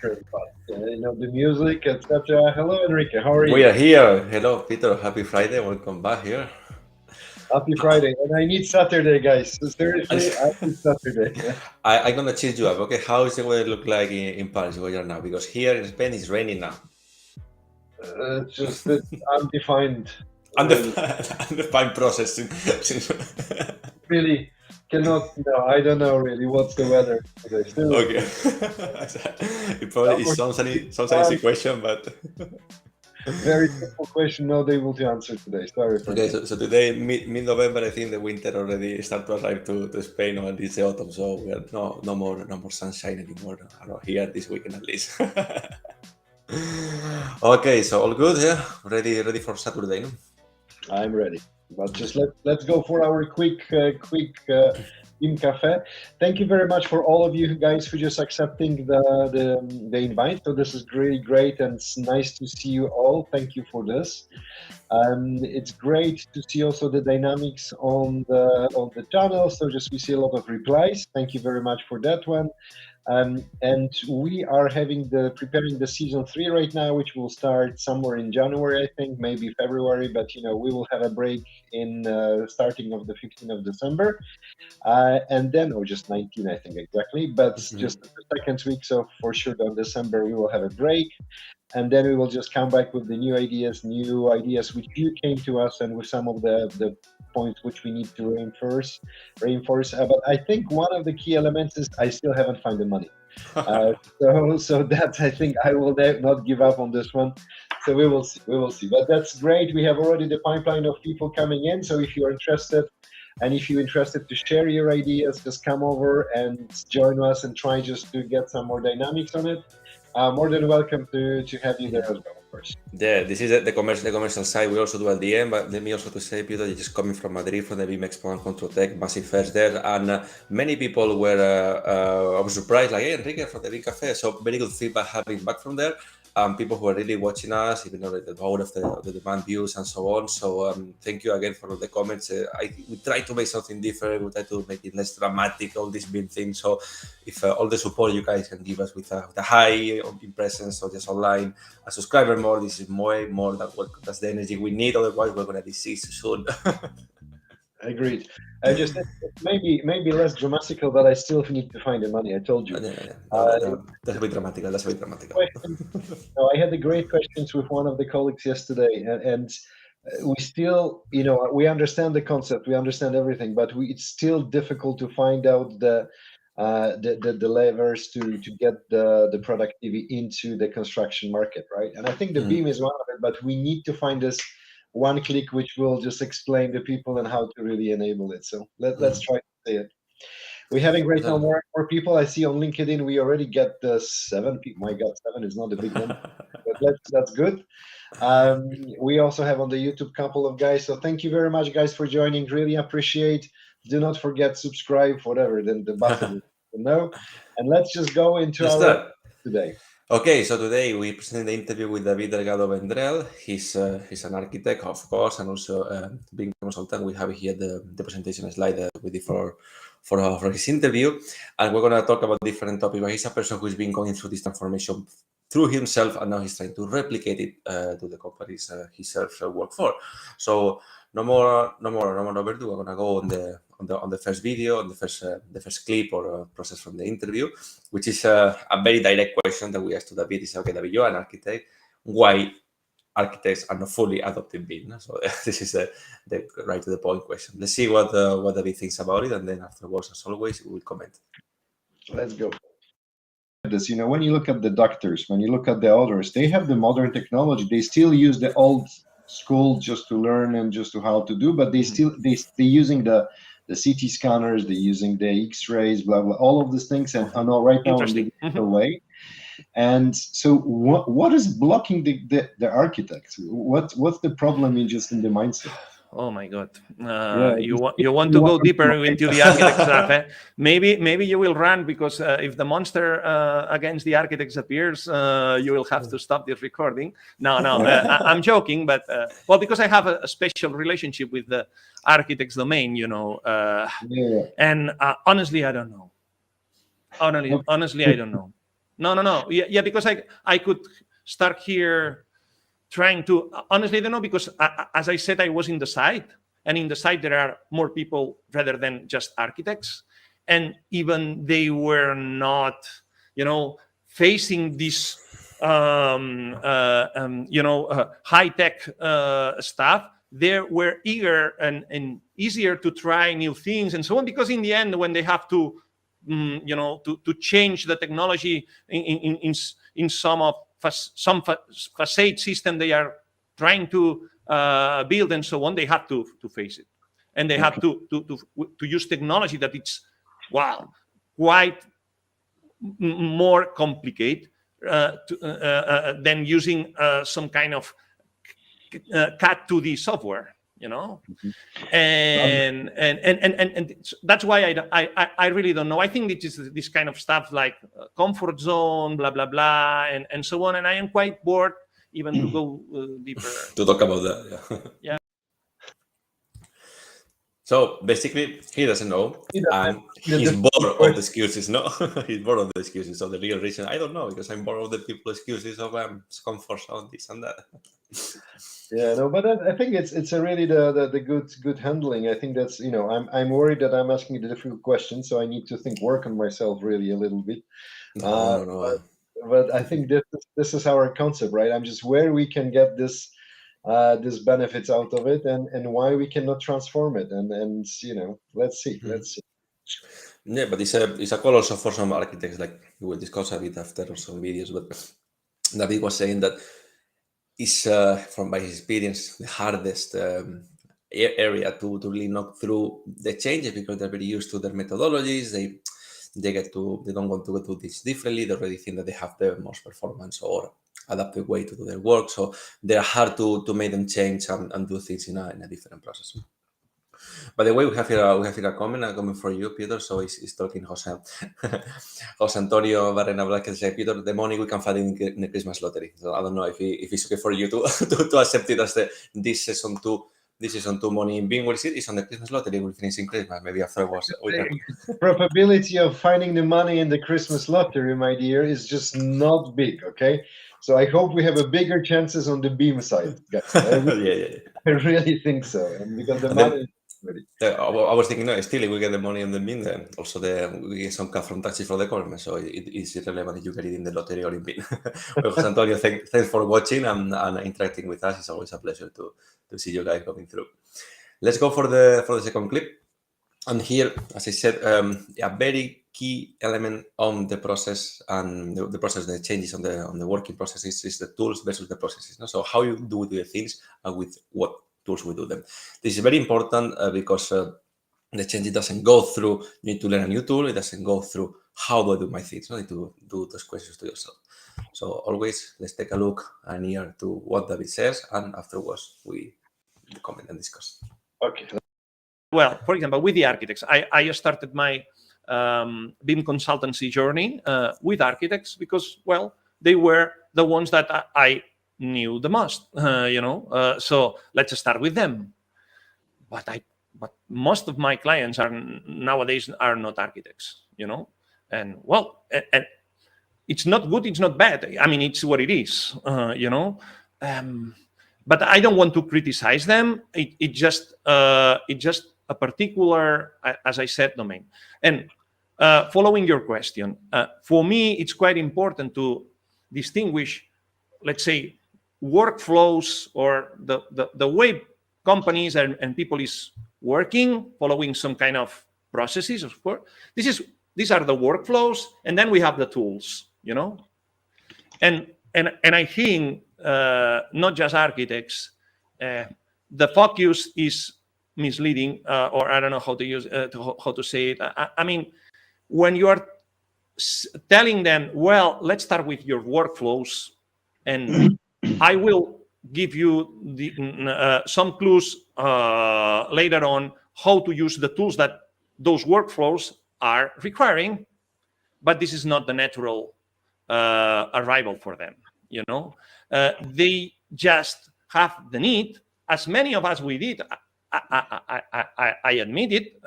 quicker, but the music, etc. Hello, Enrique. How are We you? are here. Hello, Peter. Happy Friday. Welcome back here. Happy Friday, and I need Saturday, guys. So seriously, I need Saturday. I'm gonna cheer you up. Okay, how is the weather look like in Paris where you are now? Because here in Spain it's raining now. It's undefined rain. Undefined, undefined process. Really cannot. No, I don't know really what's the weather today. Okay. Seriously, It probably sounds an easy question, but very simple question. Not able to answer today. Sorry for okay. that. So today, mid-November, I think the winter already start to arrive to Spain, or it's the autumn. So we are no more sunshine anymore here this weekend at least. Okay, so all good, yeah. Ready for Saturday, no? I'm ready. But just let's go for our quick BIM Cafe. Thank you very much for all of you guys for just accepting the invite. So this is really great and it's nice to see you all. Thank you for this. It's great to see also the dynamics on the channel. So just we see a lot of replies. Thank you very much for that one. And we are preparing the season 3 right now, which will start somewhere in January, I think, maybe February. But we will have a break in starting of the 15th of December, and then, or just 19, I think exactly. But just the second week, so for sure, on December we will have a break, and then we will just come back with the new ideas which you came to us, and with some of the points which we need to reinforce. But I think one of the key elements is I still haven't found the money. So that I think I will not give up on this one. So we will see. But that's great. We have already the pipeline of people coming in. So if you're interested, and if you're interested to share your ideas, just come over and join us and try just to get some more dynamics on it. More than welcome to have you there as well, of course. Yeah, this is the commercial side. We also do at the end, but let me also to say, Peter, you're just coming from Madrid, from the BIM Expo and Control Tech, massive fairs there, and many people were, I was surprised, like, hey, Enrique from the BIM Cafe, so very good feedback having back from there. People who are really watching us, even though the power of the demand views and so on. So thank you again for all the comments. We try to make something different. We try to make it less dramatic, all these big things. So if all the support you guys can give us with a high presence or just online, a subscriber more, this is more than welcome. That's the energy we need. Otherwise, we're going to disease soon. Agreed. I just maybe less dramatical, but I still need to find the money. I told you. No, that's a bit dramatical. That's a bit dramatical. No, I had the great questions with one of the colleagues yesterday, and we still, we understand the concept, we understand everything, but it's still difficult to find out the levers to get the productivity into the construction market, right? And I think the BIM is one of it, but we need to find this one click which will just explain to people and how to really enable it. So let's try to say it. We're having right now more people. I see on LinkedIn we already get 7 people. My God, 7 is not a big number, but that's good. We also have on the YouTube couple of guys. So thank you very much, guys, for joining. Really appreciate. Do not forget subscribe, whatever. Then the button, And let's just go into our today. Okay, so today we present the interview with David Delgado Vendrell. He's an architect, of course, and also being a consultant. We have here the presentation slide we did for his interview, and we're going to talk about different topics. But he's a person who's been going through this transformation through himself, and now he's trying to replicate it to the companies he serves work for. So no more overdue. We're going to go on the first video, on the first clip or process from the interview, which is a very direct question that we asked to David. Is, okay, David, you're an architect. Why architects are not fully adopting BIM? So this is the right to the point question. Let's see what David thinks about it, and then afterwards, as always, we will comment. Let's go. This, when you look at the doctors, when you look at the others, they have the modern technology. They still use the old school just to learn and just to how to do, but they're using the CT scanners, they're using the X-rays, blah blah, all of these things, and I know right now in the way. And so, what is blocking the architects? What's the problem in the mindset? Oh my God! You want to go deeper into the architect stuff? Eh? Maybe you will run, because if the monster against the architects appears, you will have to stop this recording. No, I'm joking, but because I have a special relationship with the architects domain, and honestly, I don't know. Honestly, I don't know. No. Yeah, because I could start here trying to, honestly, I don't know, because as I said, I was in the site, and in the site there are more people rather than just architects, and even they were not, facing this high-tech stuff. They were eager and easier to try new things and so on, because in the end, when they have to to change the technology in some facade system they are trying to build and so on, they have to face it, and they have to use technology that it's quite more complicated than using some kind of CAD 2D software, and that's why I really don't know. I think it is this kind of stuff like comfort zone, blah blah blah, and so on. And I am quite bored even to go deeper to talk about that. Yeah. So basically, he doesn't know, and he's bored of the excuses. No, he's bored of the excuses. So the real reason, I don't know, because I'm bored of the people excuses of comfort zone, this and that. Yeah, no, but I think it's a really the good handling. I think that's I'm worried that I'm asking the difficult questions, so I need to work on myself really a little bit. No. But I think this is our concept, right? I'm just where we can get this benefits out of it, and why we cannot transform it, and let's see. Yeah, but it's a call also for some architects. Like we will discuss a bit after some videos, but David was saying that is from by his experience the hardest area to really knock through the changes, because they're very used to their methodologies. They don't want to do this differently. They already think that they have the most performance or adaptive way to do their work, so they're hard to make them change and do things in a different process. By the way, we have here a comment for you, Peter. So he's talking Jose Antonio Barrena Black and say, Peter, the money we can find in the Christmas lottery. So I don't know if it's okay for you to accept it as this season two money in BIM. What is it? It's on the Christmas lottery. We'll finish in Christmas. Maybe afterwards. Probability of finding the money in the Christmas lottery, my dear, is just not big. Okay, so I hope we have a bigger chances on the BIM side, guys. I really think so, and because the money. I was thinking, no, still, if we get the money on the BIM, then also we get some cut from taxes from the government, so it is irrelevant if you get it in the lottery or in BIM. Well, Jose Antonio, thanks for watching and interacting with us. It's always a pleasure to see you guys coming through. Let's go for the second clip. And here, as I said, a very key element on the process and the process, the changes on the working processes is the tools versus the processes. No? So how you do the things and with what tools we do them. This is very important because the change doesn't go through you need to learn a new tool. It doesn't go through how do I do my things. You need to do those questions to yourself. So always let's take a look and hear to what David says, and afterwards we comment and discuss. Okay. Well, for example, with the architects, I started my BIM consultancy journey with architects because, well, they were the ones that I knew the most, so let's start with them. But most of my clients nowadays are not architects, and well, and it's not good, it's not bad. I mean, it's what it is, but I don't want to criticize them. It's just a particular, as I said, domain. And following your question, for me, it's quite important to distinguish, let's say, workflows or the way companies and people is working, following some kind of processes, of course. These are the workflows, and then we have the tools, And I think not just architects, the focus is misleading, or I don't know how to use how to say it. I mean, when you are telling them, well, let's start with your workflows, and I will give you some clues later on how to use the tools that those workflows are requiring, but this is not the natural arrival for them. They just have the need, as many of us we did. I admit it.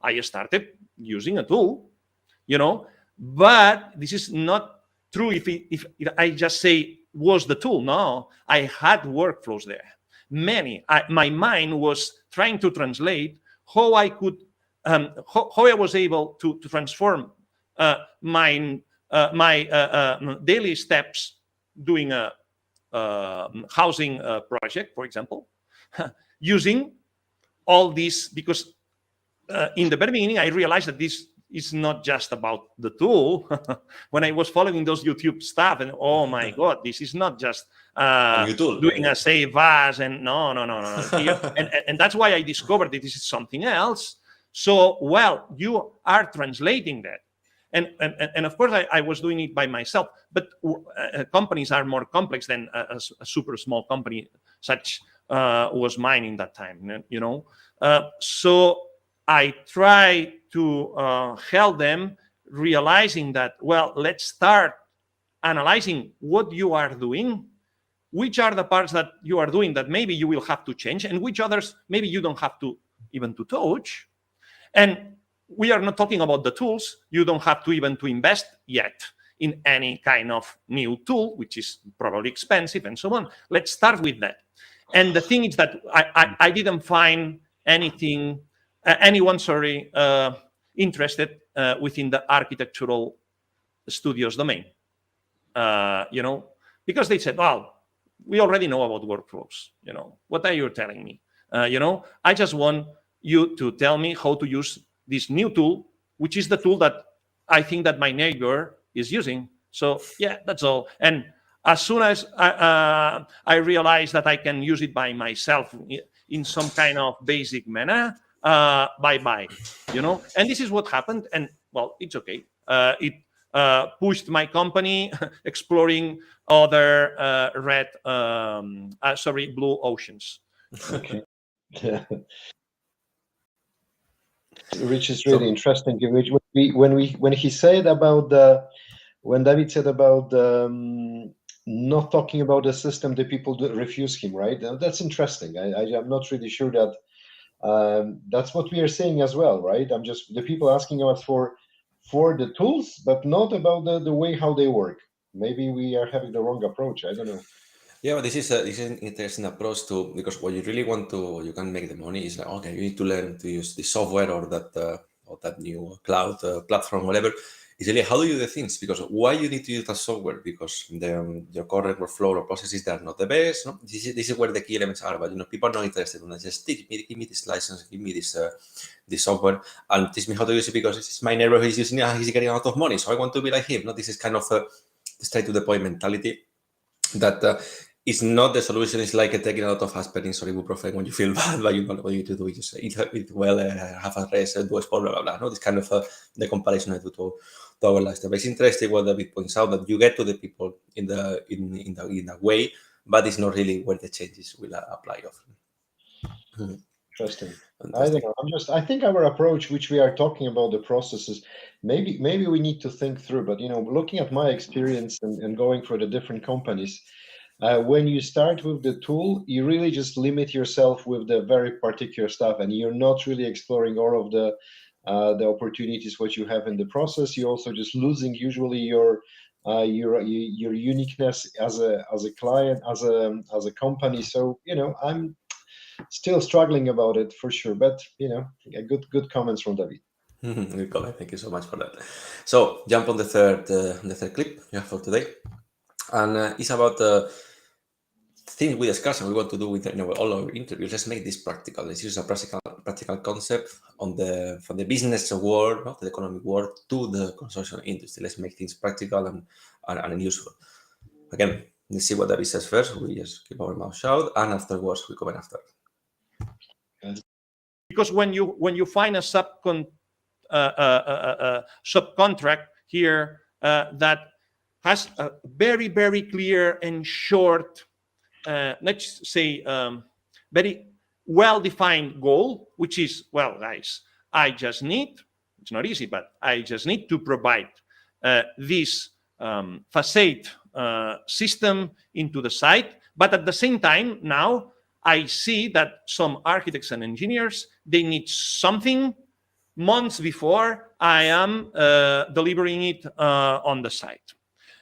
I started using a tool, but this is not true if I just say was the tool. No, I had workflows there. My mind was trying to translate how I could, how I was able to transform my daily steps doing a housing project, for example, using all these, because in the very beginning, I realized that this is not just about the tool. When I was following those YouTube stuff, and oh my God, this is not just doing a save as, and no. And that's why I discovered that this is something else. So, well, you are translating that. And of course, I was doing it by myself, but companies are more complex than a super small company, such was mine in that time, you know. So I try to help them realizing that, well, let's start analyzing what you are doing, which are the parts that you are doing that maybe you will have to change, and which others maybe you don't have to even to touch. And we are not talking about the tools. You don't have to even to invest yet in any kind of new tool, which is probably expensive and so on. Let's start with that. And the thing is that I didn't find anyone interested within the architectural studios domain, you know, because they said, well, we already know about workflows. You know, what are you telling me? You know, I just want you to tell me how to use this new tool, which is the tool that I think that my neighbor is using. So yeah, that's all. And as soon as I realize that I can use it by myself in some kind of basic manner, bye-bye, you know. And this is what happened. And well, it's okay. It pushed my company exploring other blue oceans. Okay. Which is really interesting. When he said about when David said about not talking about the system, the people refuse him, right? That's interesting. I'm not really sure that that's what we are saying as well, right? I'm just the people asking us for the tools, but not about the way how they work. Maybe we are having the wrong approach. I don't know. Yeah, but this is an interesting approach too, because what you really want to, you can make the money is like, okay, you need to learn to use the software or that new cloud platform, whatever. It's really how do you do the things, because why you need to use that software, because your current workflow or processes, they are not the best. No? This is where the key elements are, but people are not interested in that. Just give me this license, give me this software, and teach me how to use it, because it's my neighbor who's using it, he's getting a lot of money, so I want to be like him. No, this is kind of a straight to the point mentality that it's not the solution. It's like taking a lot of aspirin or ibuprofen when you feel bad, but you don't know what you need to do. You just eat well, have a rest, do a sport, blah, blah, blah. No, this kind of the comparison I do to our lifestyle. But it's interesting what David points out, that you get to the people in a way, but it's not really where the changes will apply often. Interesting. I don't know. I think our approach, which we are talking about the processes, maybe we need to think through. But looking at my experience and going for the different companies, when you start with the tool, you really just limit yourself with the very particular stuff, and you're not really exploring all of the opportunities what you have in the process. You're also just losing usually your uniqueness as a client, as a company. So I'm still struggling about it for sure, but good comments from David. Good comment. Thank you so much for that. So jump on the third clip for today, and it's about things we discuss and we want to do with all our interviews. Let's make this practical. Let's use a practical concept from the business world, not the economic world, to the construction industry. Let's make things practical and useful. Again, let's see what David says first. We just keep our mouth shut, and afterwards we comment after. Because when you find a subcontract here that has a very, very clear and short, let's say, very well-defined goal, which is, well, guys, it's not easy, but I just need to provide this facade system into the site. But at the same time, now I see that some architects and engineers, they need something months before I am delivering it on the site.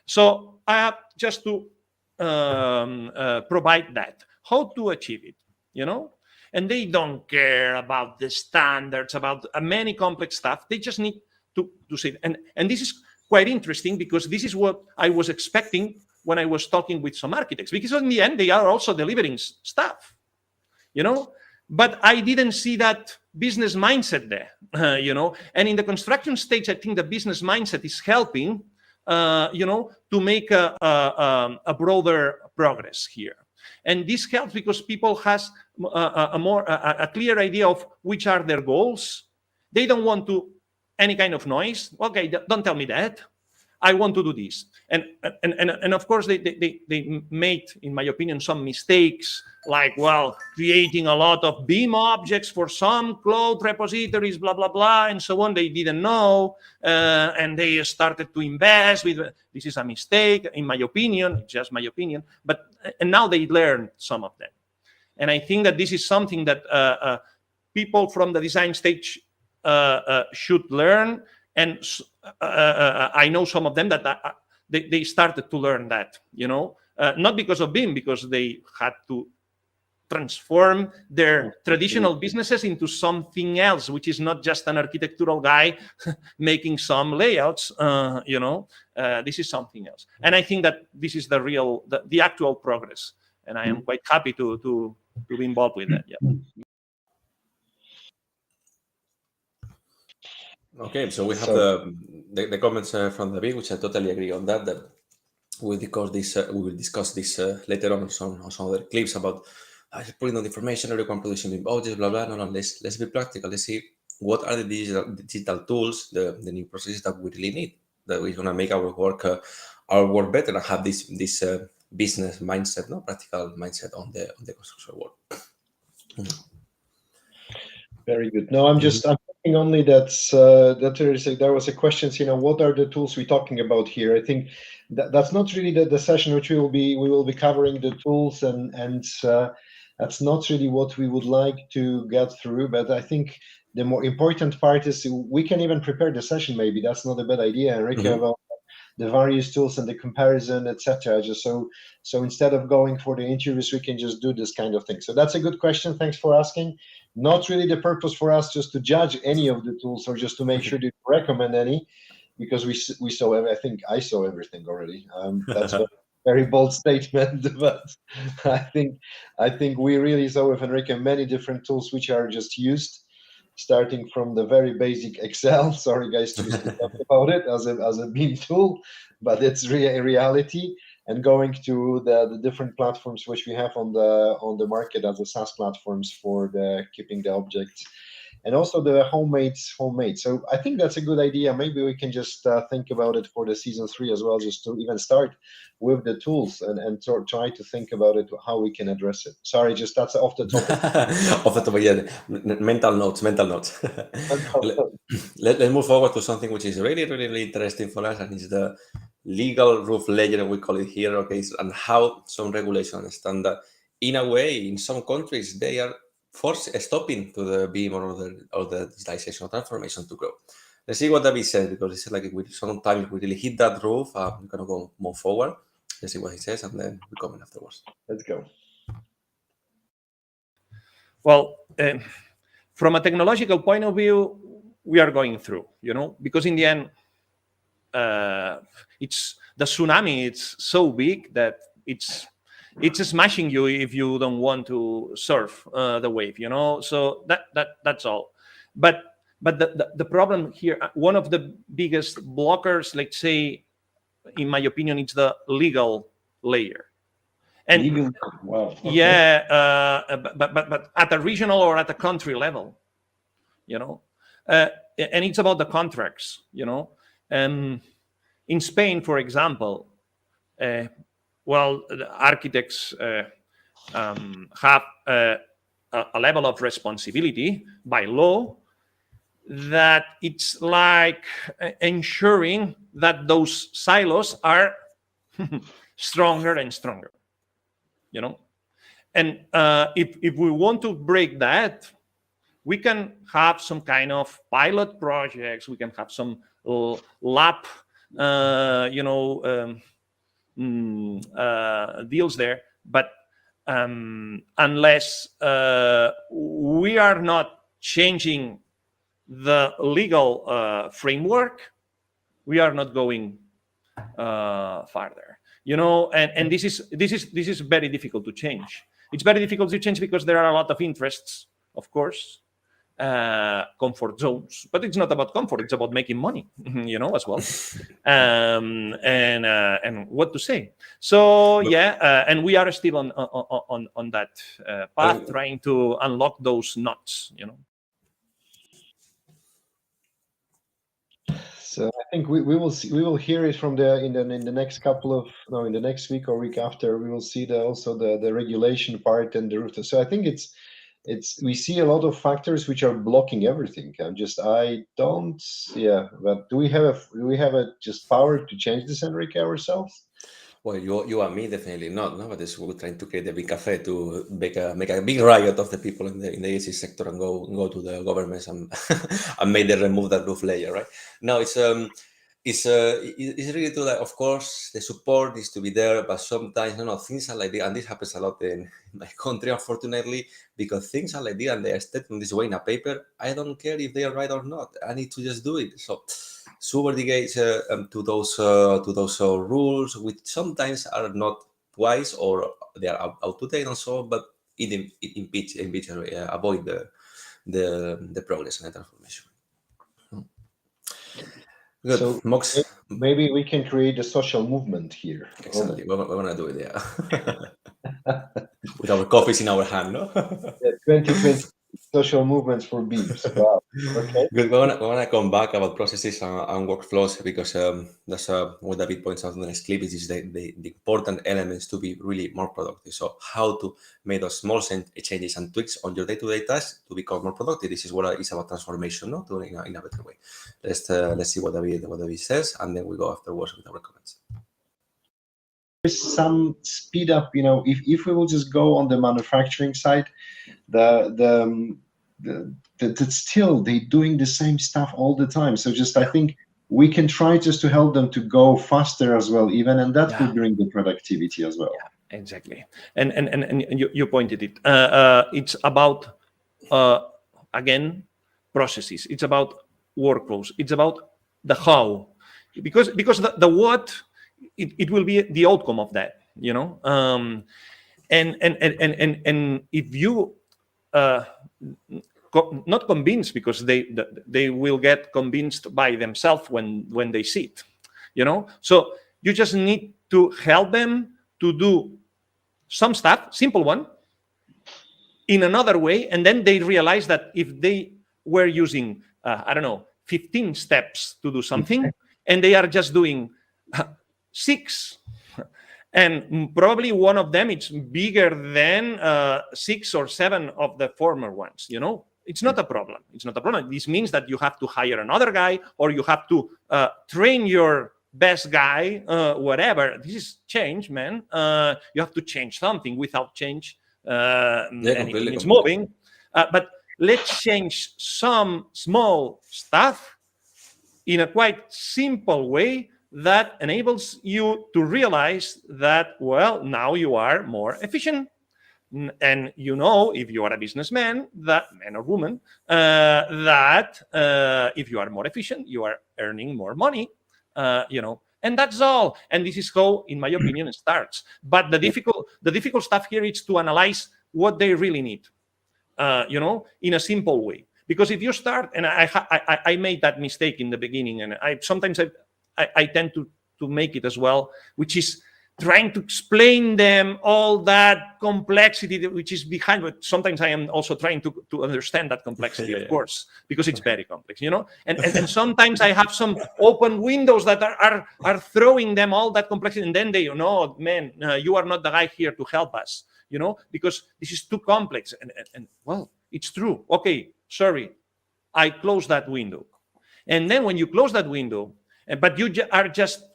So I have just to provide that. How to achieve it, And they don't care about the standards, about many complex stuff. They just need to say it. And this is quite interesting, because this is what I was expecting when I was talking with some architects, because in the end, they are also delivering stuff, But I didn't see that business mindset there, And in the construction stage, I think the business mindset is helping, to make a broader progress here. And this helps because people has a clear idea of which are their goals. They don't want to any kind of noise. Okay, don't tell me that. I want to do this. And of course, they made, in my opinion, some mistakes, like, creating a lot of BIM objects for some cloud repositories, blah, blah, blah, and so on. They didn't know, and they started to invest with, this is a mistake, in my opinion, just my opinion, and now they learned some of them. And I think that this is something that people from the design stage should learn. And I know some of them that they started to learn that, not because of BIM, because they had to transform their traditional businesses into something else, which is not just an architectural guy making some layouts, this is something else. And I think that this is the actual progress. And I am quite happy to be involved with that. Yeah. Okay, so we have the comments from David, which I totally agree on that. That we'll discuss this later on some other clips about putting on the information, everyone producing images, blah blah. No, let's be practical. Let's see what are the digital tools, the new processes that we really need, that we're gonna make our work better and have this business mindset, practical mindset on the construction work. Very good. No, I'm thinking only that there was a question, what are the tools we're talking about here? I think that's not really the session which we will be covering the tools, and that's not really what we would like to get through. But I think the more important part is we can even prepare the session. Maybe that's not a bad idea, Enrique, about the various tools and the comparison, etc. Just so instead of going for the interviews, we can just do this kind of thing. So that's a good question. Thanks for asking. Not really the purpose for us just to judge any of the tools or just to make sure to recommend any, because we saw. I think I saw everything already. That's a very bold statement, but I think we really saw with Enrique many different tools which are just used, starting from the very basic Excel. Sorry, guys, to talk about it as a BIM tool, but it's a reality. And going to the different platforms which we have on the market as a SaaS platforms for keeping the objects, and also the homemade. So I think that's a good idea. Maybe we can just think about it for the season 3 as well, just to even start with the tools and try to think about it, how we can address it. Sorry, just that's off the topic. Off the top, yeah. Mental notes. Let's move forward to something which is really, really, really interesting for us, and is the legal roof layer, we call it here, okay, and how some regulation and standard, in a way, in some countries, they are stopping to the BIM or the digitalization or transformation to grow. Let's see what David says, because he said, like, sometimes we really hit that roof, we're going to move forward. Let's see what he says, and then we comment afterwards. Let's go. Well, from a technological point of view, we are going through, because in the end, it's the tsunami. It's so big that it's smashing you if you don't want to surf the wave. So that's all. But the problem here, one of the biggest blockers, let's say, in my opinion, it's the legal layer. And wow. Okay. Yeah, but at a regional or at a country level, and it's about the contracts, in Spain, for example, the architects have a level of responsibility by law that it's like ensuring that those silos are stronger and stronger, And if we want to break that, we can have some kind of pilot projects. We can have some lab, deals there. But unless we are not changing the legal framework, we are not going farther. And this is very difficult to change. It's very difficult to change because there are a lot of interests, of course, comfort zones, but it's not about comfort, it's about making money, as well. And what to say. So and we are still on that path, trying to unlock those nuts. So I think we will hear it from in the next in the next week or week after. We will see also the regulation part and the route. So I think we see a lot of factors which are blocking everything. But do we have a just power to change this, Enrique, ourselves? Well, you and me definitely not. No, but we're trying to create a BIM Cafe to make a big riot of the people in the AC sector and go to the governments and and make them remove that roof layer, right? No, it's really true that, of course, the support is to be there, but sometimes things are like this, and this happens a lot in my country, unfortunately, because things are like this and they are stated in this way in a paper. I don't care if they are right or not. I need to just do it. So subordinate to those rules, which sometimes are not wise or they are out to date and so on, but it impedes avoid the progress and the transformation. Good. So Mox, maybe we can create a social movement here. Exactly, we're gonna do it, yeah. With our coffees in our hand, no? 2020 social movements for BIMs. Wow. Okay. Good. We're gonna come back about processes and workflows, because that's what David points out in the next clip. Is the important elements to be really more productive. So how to make those small changes and tweaks on your day-to-day tasks to become more productive. This is what it's about transformation, no? In a better way. Let's see what David says, and then we go afterwards with our comments. There's some speed up, if we will just go on the manufacturing side, still they're doing the same stuff all the time. So I think we can try just to help them to go faster as well, even, and that will bring the productivity as well. Yeah, exactly. And you pointed it. It's about again processes. It's about workflows. It's about the how, because the what. It will be the outcome of that, and if you not convinced, because they will get convinced by themselves when they see it, so you just need to help them to do some stuff, simple one, in another way, and then they realize that if they were using 15 steps to do something, and they are just doing 6, and probably one of them is bigger than 6 or 7 of the former ones. It's not a problem. It's not a problem. This means that you have to hire another guy, or you have to train your best guy, whatever. This is change, man. You have to change something. Without change, anything is moving. But let's change some small stuff in a quite simple way that enables you to realize that, well, now you are more efficient. And if you are a businessman, that man or woman, that if you are more efficient, you are earning more money, and that's all. And this is how, in my opinion, it starts. But the difficult stuff here is to analyze what they really need, in a simple way. Because if you start, and I made that mistake in the beginning, and I tend to make it as well, which is trying to explain them all that complexity which is behind. But sometimes I am also trying to understand that complexity, of course, because it's very complex, And sometimes I have some open windows that are throwing them all that complexity, and then they, man, you are not the guy here to help us, because this is too complex. And well, it's true. Okay, sorry, I close that window. And then when you close that window, but you are just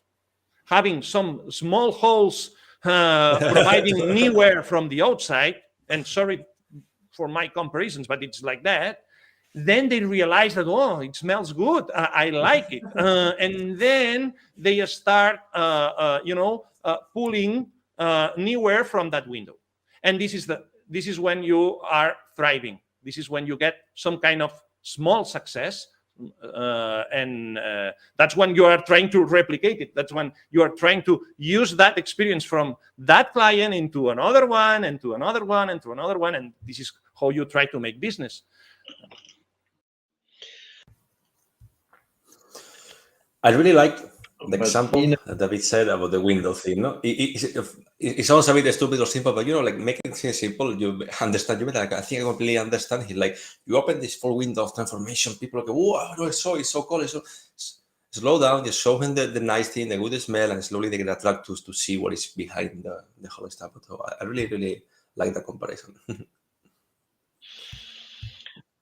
having some small holes providing new air from the outside, and sorry for my comparisons, but it's like that, then they realize that, oh, it smells good, I like it. And then they start, pulling new air from that window. And this is when you are thriving. This is when you get some kind of small success. And that's when you are trying to replicate it. That's when you are trying to use that experience from that client into another one, and to another one, and to another one. And this is how you try to make business. I really like the example that David said about the window thing. No, it sounds a bit stupid or simple, but like making things simple, you understand. You like, I think I completely understand. He like, you open this full window of transformation, people go, wow, no, it's so cool. It's so slow down, just show him the nice thing, the good smell, and slowly they get attracted to see what is behind the whole stuff. So I really like the comparison.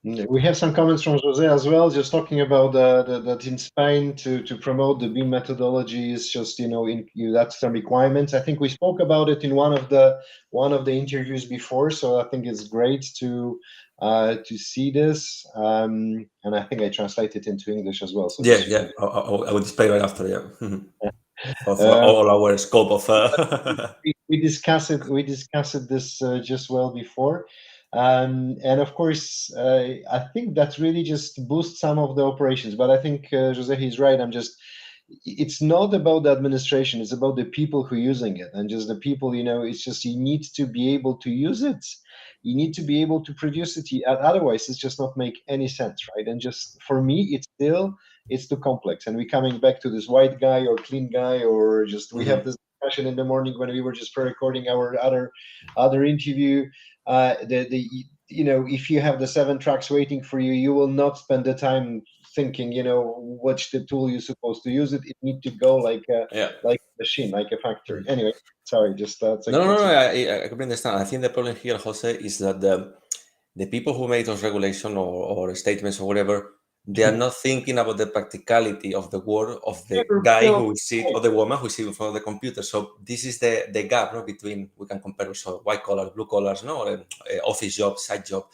We have some comments from Jose as well, just talking about that in Spain to promote the BIM methodology is just that's some requirements. I think we spoke about it in one of the interviews before, so I think it's great to see this, and I think I translate it into English as well. So yeah, I will display right after. Yeah. Of all our scope of. We discussed this just well before. And of course, I think that really just boosts some of the operations. But I think Jose, he's right. It's not about the administration. It's about the people who are using it, and just the people. It's just you need to be able to use it. You need to be able to produce it. Otherwise, it's just not make any sense, right? And just for me, it's too complex. And we're coming back to this white guy or clean guy, or just we have this discussion in the morning when we were just pre-recording our other interview. If you have the 7 tracks waiting for you, you will not spend the time thinking, what's the tool you're supposed to use. It need to go like a machine, like a factory. Anyway, sorry, just that's no. I completely understand. I think the problem here, Jose, is that the people who make those regulations or statements or whatever, they are not thinking about the practicality of the work of the guy who is sitting or the woman who is sitting in front of the computer. So this is the gap, between, we can compare also white collars, blue collars, or office job, side job.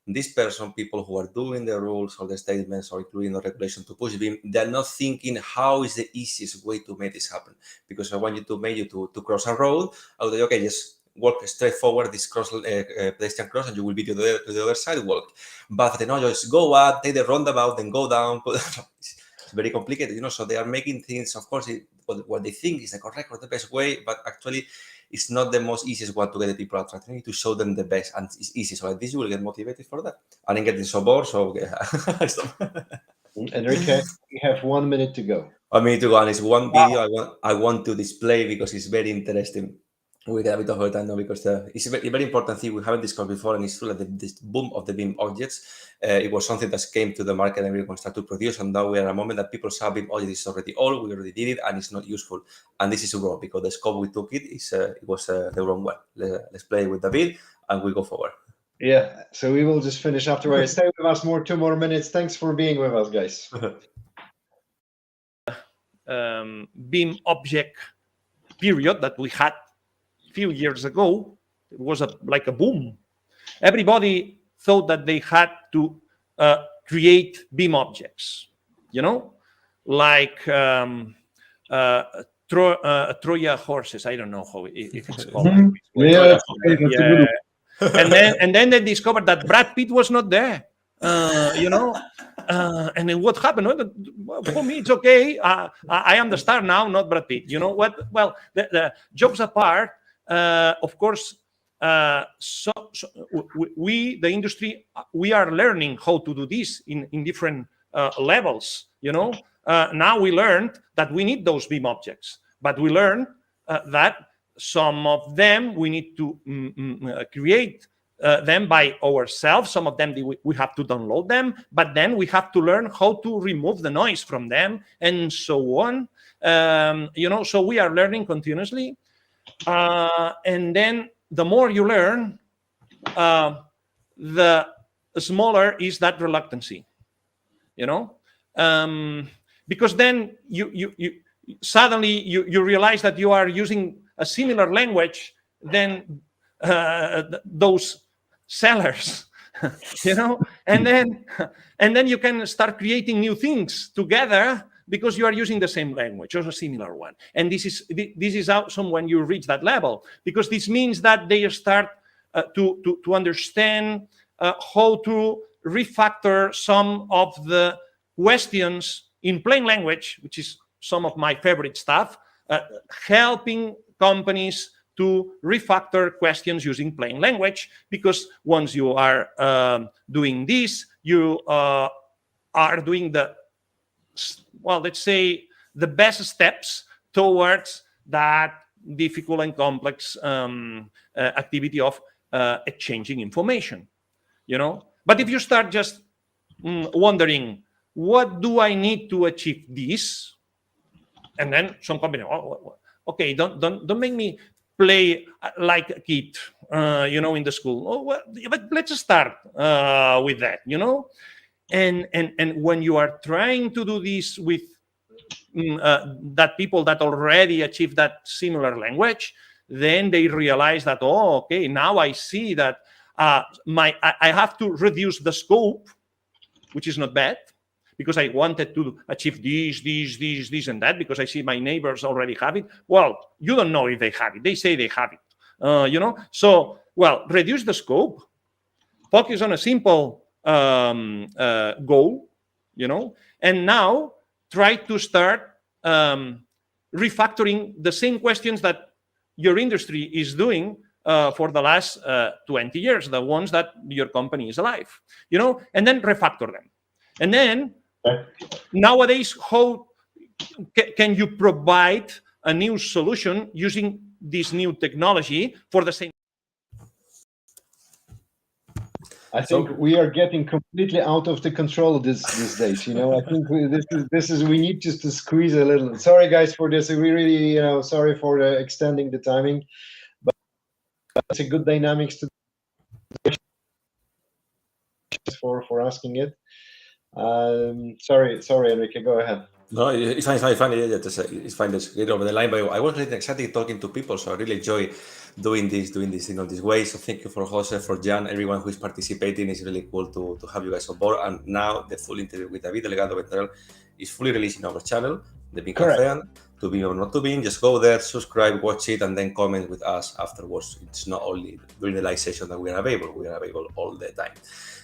This person, people who are doing the rules or the statements or including the regulation to push BIM, they're not thinking how is the easiest way to make this happen. Because I want you to cross a road. I'll say, okay, just walk straight forward this pedestrian cross, and you will be to the other side walk. But just go up, take the roundabout, then go down. It's very complicated, So they are making things, of course, what they think is the correct or the best way, but actually it's not the most easiest one to get the people attracted. You need to show them the best, and it's easy. So like this, you will get motivated for that. I didn't get so bored, so Enrique, we have 1 minute to go. I mean, to go, and it's one video I want to display because it's very interesting. We get a bit of time now because it's a very important thing we haven't discussed before, and it's true that this boom of the BIM objects, it was something that came to the market and everyone started to produce, and now we are at a moment that people say BIM object is already old, we already did it, and it's not useful. And this is wrong because the scope we took it was the wrong one. Let's play with David and we go forward. Yeah, so we will just finish afterwards. Stay with us 2 more minutes. Thanks for being with us, guys. BIM object period that we had few years ago, it was like a boom. Everybody thought that they had to create BIM objects, like Troja horses. I don't know how if it's called. And then they discovered that Brad Pitt was not there. And then what happened? Well, for me, it's okay. I understand now, not Brad Pitt. You know what? Well, the jokes apart, of course, we, the industry, we are learning how to do this in different levels. Now we learned that we need those BIM objects, but we learned that some of them we need to create them by ourselves. Some of them we have to download them, but then we have to learn how to remove the noise from them and so on. So we are learning continuously. And then the more you learn, the smaller is that reluctancy, because then you suddenly you realize that you are using a similar language than those sellers, and then you can start creating new things together because you are using the same language or a similar one. And this is awesome when you reach that level, because this means that they start to understand how to refactor some of the questions in plain language, which is some of my favorite stuff, helping companies to refactor questions using plain language, because once you are doing this, you are doing the, well, let's say, the best steps towards that difficult and complex activity of exchanging information, you know. But if you start just wondering, what do I need to achieve this? And then some company, okay, don't make me play like a kid, you know, in the school. Oh, well, but let's start with that, you know. And when you are trying to do this with that people that already achieved that similar language, then they realize that, oh, okay, now I see that I have to reduce the scope, which is not bad, because I wanted to achieve this, and that, because I see my neighbors already have it. Well, you don't know if they have it. They say they have it, you know. So, well, reduce the scope, focus on a simple goal, you know, and now try to start refactoring the same questions that your industry is doing for the last 20 years, the ones that your company is alive, you know, and then refactor them. And then nowadays, how can you provide a new solution using this new technology for the same? I think we are getting completely out of the control these days. You know, I think this is we need just to squeeze a little. Sorry, guys, for this. We really, you know, sorry for extending the timing, but it's a good dynamics to for asking it. Sorry, Enrique, go ahead. No, it's fine. It's fine. Let's get over the line. But I was really excited talking to people, so I really enjoy doing this, this way. So thank you for Jose, for Jan, everyone who is participating. It's really cool to have you guys on board. And now the full interview with David Delgado Vendrell is fully released in our channel, the BIM Cafe. And to be or not to be, just go there, subscribe, watch it, and then comment with us afterwards. It's not only during the live session that we are available. We are available all the time.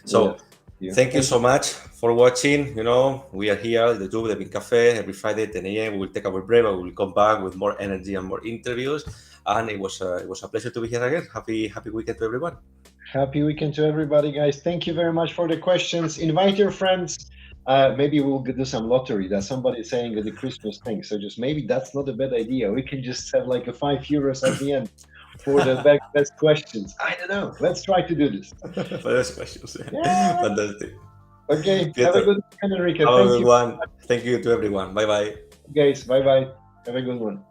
So. Yeah. Thank you so much for watching. You know, we are here, the BIM Cafe, every Friday, 10 a.m. We will take our break, but we will come back with more energy and more interviews. And it was a pleasure to be here again. Happy weekend to everyone. Happy weekend to everybody, guys. Thank you very much for the questions. Invite your friends. Maybe we'll do some lottery. That somebody saying the Christmas thing. So just maybe that's not a bad idea. We can just have like a €5 at the end. For the best questions. I don't know. Let's try to do this. Best questions. Yeah. Fantastic. Okay. Pietro. Have a good weekend, Enrique. Thank you. Thank you to everyone. Bye-bye. Guys, bye-bye. Have a good one.